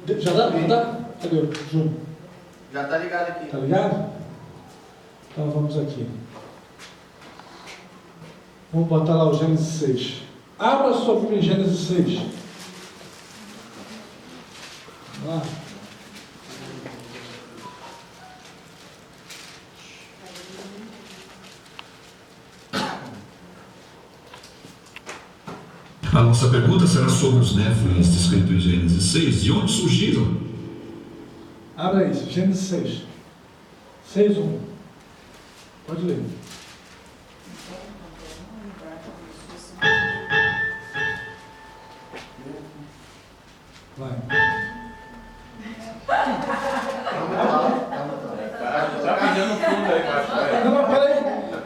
Já dá? Já dá? Cadê o Júnior? Já está ligado aqui. Tá ligado? Então vamos aqui. Vamos botar lá o Gênesis 6. Abra sua Bíblia em Gênesis 6. Vamos lá. A nossa pergunta será sobre os Néfilins, descrito em Gênesis 6. De onde surgiram? Abra isso, Gênesis 6. 6:1. Pode ler. Vai. Tá pedindo fundo aí, macho. Não, peraí.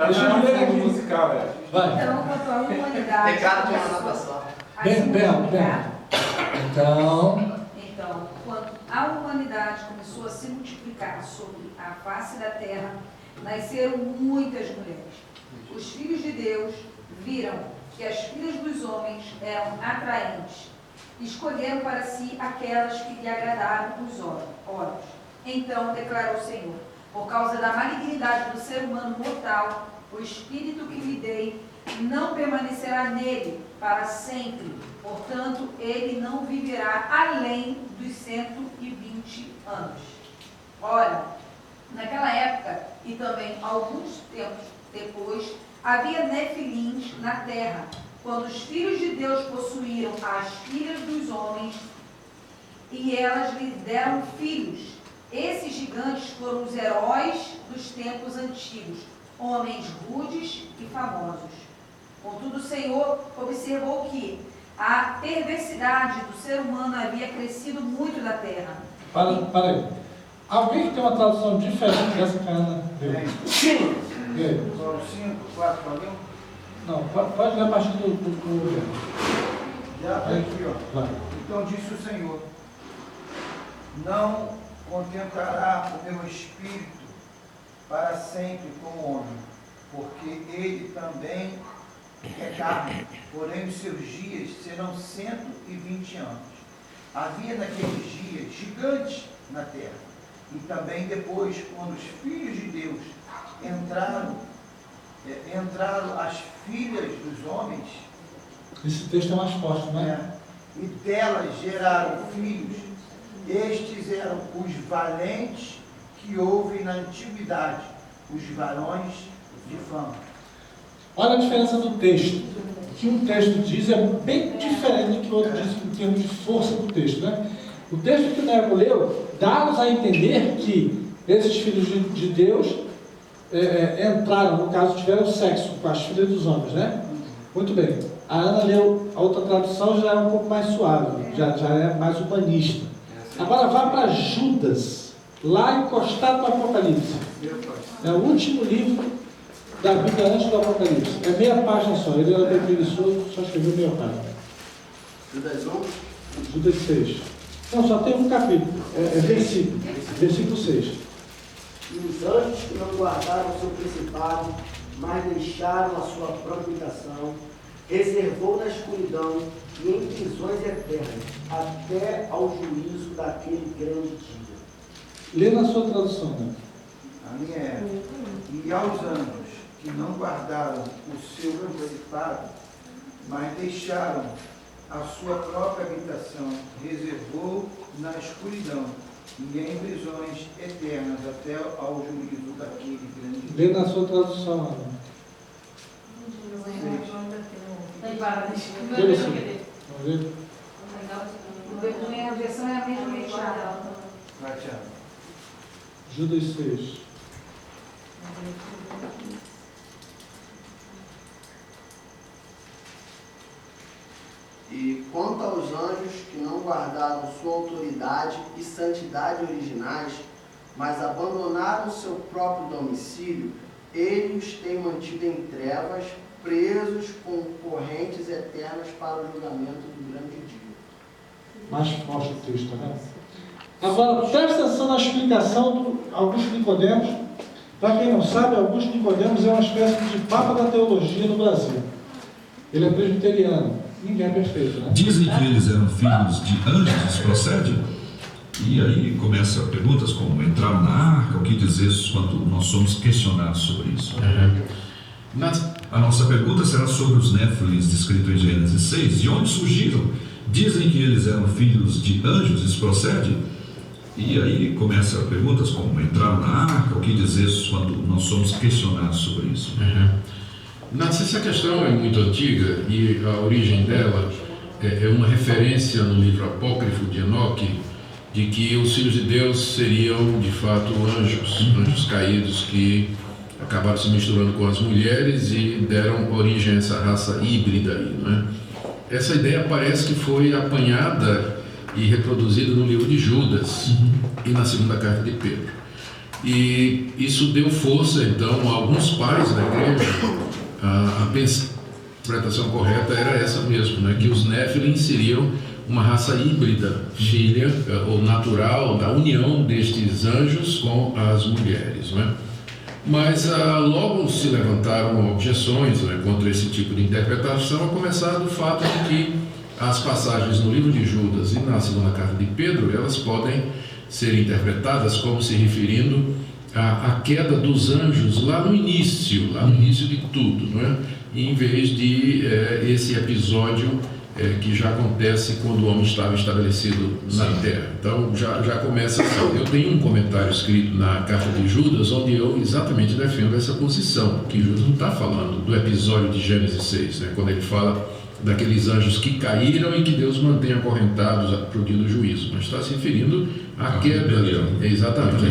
Deixa eu ler aqui. Musical, velho. Vai. Então, quanto à humanidade. Tem cara de uma natação. Bem. Então, quando a humanidade começou a se multiplicar sobre a face da terra, nasceram muitas mulheres. Os filhos de Deus viram que as filhas dos homens eram atraentes. Escolheram para si aquelas que lhe agradaram os olhos. Então declarou o Senhor: por causa da malignidade do ser humano mortal, o espírito que lhe dei não permanecerá nele para sempre. Portanto, ele não viverá além dos 120 anos. Ora, naquela época, e também alguns tempos depois, havia nefilins na terra, quando os filhos de Deus possuíram as filhas dos homens, e elas lhes deram filhos. Esses gigantes foram os heróis dos tempos antigos, homens rudes e famosos. Contudo, o Senhor observou que a perversidade do ser humano havia crescido muito na terra. para aí. Alguém que tem uma tradução diferente dessa que a Ana deu? Sim. E aí? São 5, 4, valeu? Não, pode ler a partir do Já está aqui, ó. Vai. Então disse o Senhor: não contentará o meu espírito para sempre com o homem, porque ele também é carne, porém os seus dias serão 120 anos. Havia naqueles dias gigantes na terra, e também depois, quando os filhos de Deus entraram as filhas dos homens, Esse texto é mais forte, não é? e delas geraram filhos. Estes eram os valentes que houve na antiguidade, os varões de fama. Olha a diferença do texto. O que um texto diz é bem diferente do que o outro diz em termos de força do texto, né? O texto que o Nego leu dá-nos a entender que esses filhos de Deus entraram, no caso, tiveram sexo com as filhas dos homens, né? Muito bem. A Ana leu, a outra tradução já é um pouco mais suave, já é mais humanista. Agora vá para Judas, lá encostado no Apocalipse. É o último livro da Bíblia antes do Apocalipse. É meia página só. Ele era bem preguiçoso, só escreveu meia página. Judas 1. Judas 6. Não, só tem um capítulo. É versículo. Versículo 6. E os anjos que não guardaram o seu principado, mas deixaram a sua própria habitação, reservou na escuridão e em prisões eternas, até ao juízo daquele grande dia. Lê na sua tradução, né? A minha é: e aos anjos que não guardaram o seu principado, mas deixaram a sua própria habitação, reservou na escuridão e em prisões eternas, até ao juízo daquele grande dia. Lê na sua tradução, Ana. Lê assim. Vamos ver? A versão é a mesma fechada. Vai, Tiago. Judas 6. E quanto aos anjos que não guardaram sua autoridade e santidade originais, mas abandonaram seu próprio domicílio, ele os tem mantido em trevas, presos com correntes eternas para o julgamento do grande dia. Mais forte o texto, né? Agora, presta atenção na explicação do Augusto Nicodemos. Para quem não sabe, Augusto Nicodemos é uma espécie de papa da teologia no Brasil. Ele é presbiteriano. Ninguém é perfeito, né? Dizem que eles eram filhos de anjos, isso procede? E aí começa perguntas como entraram na arca, o que dizer quando nós somos questionados sobre isso. A nossa pergunta será sobre os Néfilins descritos em Gênesis 6. De onde surgiram? Dizem que eles eram filhos de anjos, isso procede? E aí começa perguntas como entraram na arca, o que dizer quando nós somos questionados sobre isso. Essa questão é muito antiga e a origem dela é uma referência no livro apócrifo de Enoque de que os filhos de Deus seriam de fato anjos caídos que acabaram se misturando com as mulheres e deram origem a essa raça híbrida aí, não é? Essa ideia parece que foi apanhada e reproduzida no livro de Judas e na segunda carta de Pedro. E isso deu força então a alguns pais da igreja a interpretação correta era essa mesmo, né? Que os Néfilins seriam uma raça híbrida, filha ou natural da união destes anjos com as mulheres, né? Mas logo se levantaram objeções, né, contra esse tipo de interpretação, a começar do fato de que as passagens no livro de Judas e na segunda carta de Pedro, elas podem ser interpretadas como se referindo à queda dos anjos lá no início de tudo, não é? Em vez de esse episódio que já acontece quando o homem estava estabelecido na terra. Então já começa assim. Eu tenho um comentário escrito na carta de Judas onde eu exatamente defendo essa posição, que Judas não está falando do episódio de Gênesis 6, né, quando ele fala daqueles anjos que caíram e que Deus mantém acorrentados para o dia do juízo, mas está se referindo à queda. Exatamente.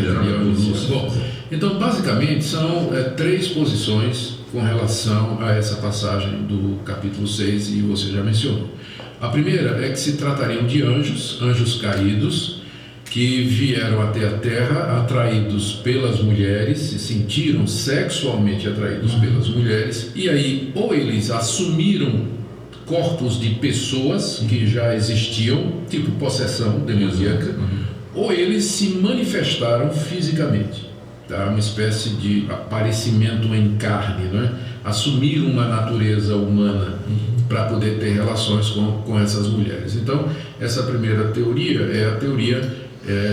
Bom, então basicamente são 3 posições com relação a essa passagem do capítulo 6 e você já mencionou. A primeira é que se tratariam de anjos caídos, que vieram até a terra atraídos pelas mulheres, se sentiram sexualmente atraídos pelas mulheres, e aí ou eles assumiram corpos de pessoas que já existiam, tipo possessão demoníaca, ou eles se manifestaram fisicamente. Tá? Uma espécie de aparecimento em carne, não é? Assumiram uma natureza humana para poder ter relações com essas mulheres. Então, essa primeira teoria é a teoria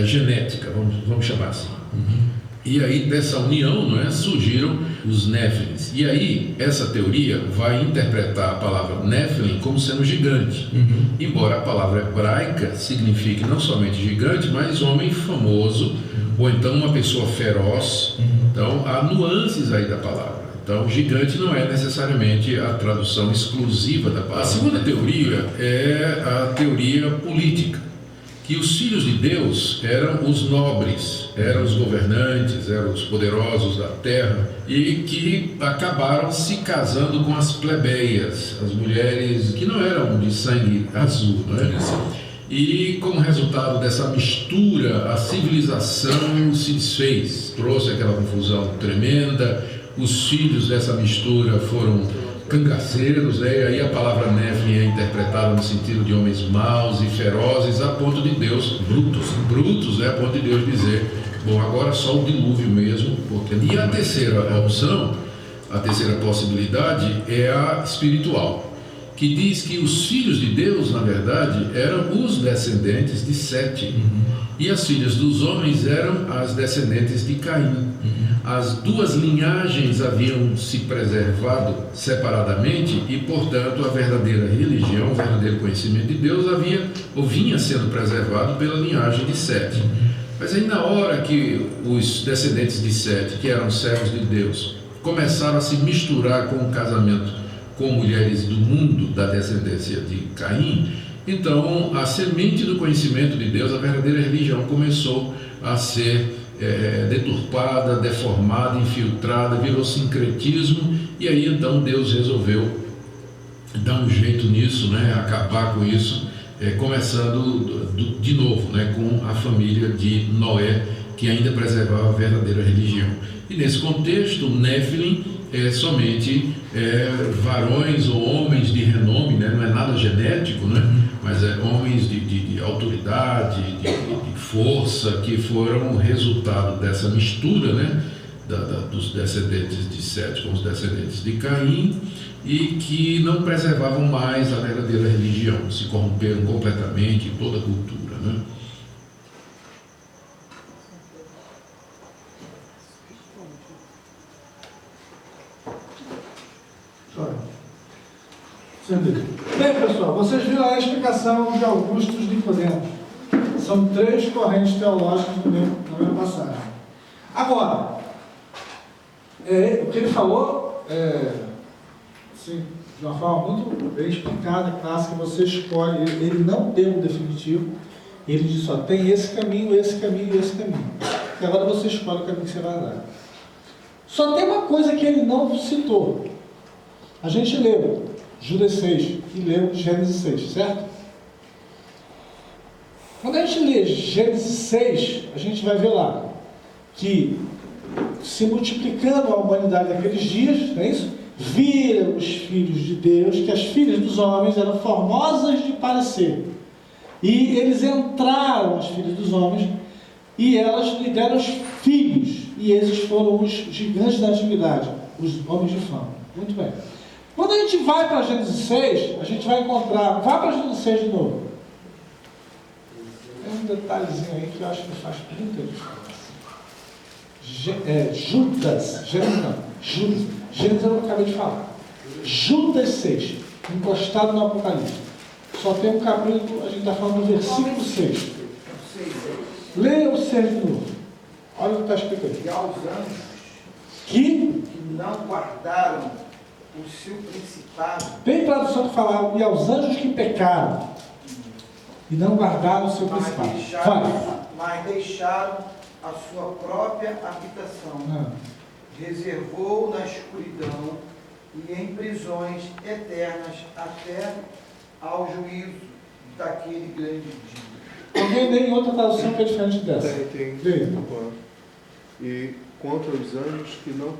genética, vamos chamar assim. E aí, dessa união, não é, surgiram os Néfilins. E aí, essa teoria vai interpretar a palavra Néfilim como sendo gigante. Embora a palavra hebraica signifique não somente gigante, mas homem famoso, ou então uma pessoa feroz. Então, há nuances aí da palavra. Então, gigante não é necessariamente a tradução exclusiva da palavra. A segunda teoria é a teoria política, que os filhos de Deus eram os nobres, eram os governantes, eram os poderosos da terra e que acabaram se casando com as plebeias, as mulheres que não eram de sangue azul, não é? E como resultado dessa mistura, a civilização se desfez, trouxe aquela confusão tremenda. Os filhos dessa mistura foram cangaceiros, né? E aí a palavra Néfilim é interpretada no sentido de homens maus e ferozes, a ponto de Deus, brutos, né? A ponto de Deus dizer, bom, agora só o dilúvio mesmo. E a terceira opção, a terceira possibilidade é a espiritual, que diz que os filhos de Deus, na verdade, eram os descendentes de Sete, e as filhas dos homens eram as descendentes de Caim. As duas linhagens haviam se preservado separadamente e, portanto, a verdadeira religião, o verdadeiro conhecimento de Deus vinha sendo preservado pela linhagem de Sete. Mas aí, na hora que os descendentes de Sete, que eram servos de Deus, começaram a se misturar com o casamento com mulheres do mundo da descendência de Caim, então a semente do conhecimento de Deus, a verdadeira religião, começou a ser deturpada, deformada, infiltrada, virou sincretismo, e aí então Deus resolveu dar um jeito nisso, né, acabar com isso, começando de novo, né, com a família de Noé, que ainda preservava a verdadeira religião. E nesse contexto, o Néfilim é somente varões ou homens de renome, né? Não é nada genético, né? Mas homens de autoridade, de força, que foram resultado dessa mistura, né? Dos descendentes de Sete com os descendentes de Caim, e que não preservavam mais a verdadeira religião, se corromperam completamente em toda a cultura, né? Entendeu? Bem, pessoal, vocês viram a explicação de Augusto Nicodemos. São 3 correntes teológicas na mesma passagem. Agora, o que ele falou, assim, de uma forma muito bem explicada, clássica, você escolhe, ele não deu um definitivo, ele diz só, tem esse caminho, esse caminho e esse caminho. E agora você escolhe o caminho que você vai andar. Só tem uma coisa que ele não citou. A gente leu Judas 6 e leu Gênesis 6, certo? Quando a gente lê Gênesis 6, a gente vai ver lá que, se multiplicando a humanidade naqueles dias, não é isso? Viram os filhos de Deus que as filhas dos homens eram formosas de parecer. E eles entraram, as filhas dos homens, e elas lhe deram os filhos. E esses foram os gigantes da antiguidade, os homens de fama. Muito bem. Quando a gente vai para Gênesis 6, a gente vai encontrar... Vá para Gênesis 6 de novo. Tem um detalhezinho aí que eu acho que faz muita diferença. Judas. Gênesis eu acabei de falar. Judas 6, encostado no Apocalipse. Só tem um capítulo, a gente está falando do versículo 6. Leia o 6 de novo. Olha o que está escrito aí. E aos anjos Que não guardaram o seu principado, tem tradução que fala, e aos anjos que pecaram e não guardaram o seu principado. mas deixaram a sua própria habitação. Reservou na escuridão e em prisões eternas até ao juízo daquele grande dia. Alguém tem outra tradução que é diferente dessa? Tem. Leia. E contra os anjos que não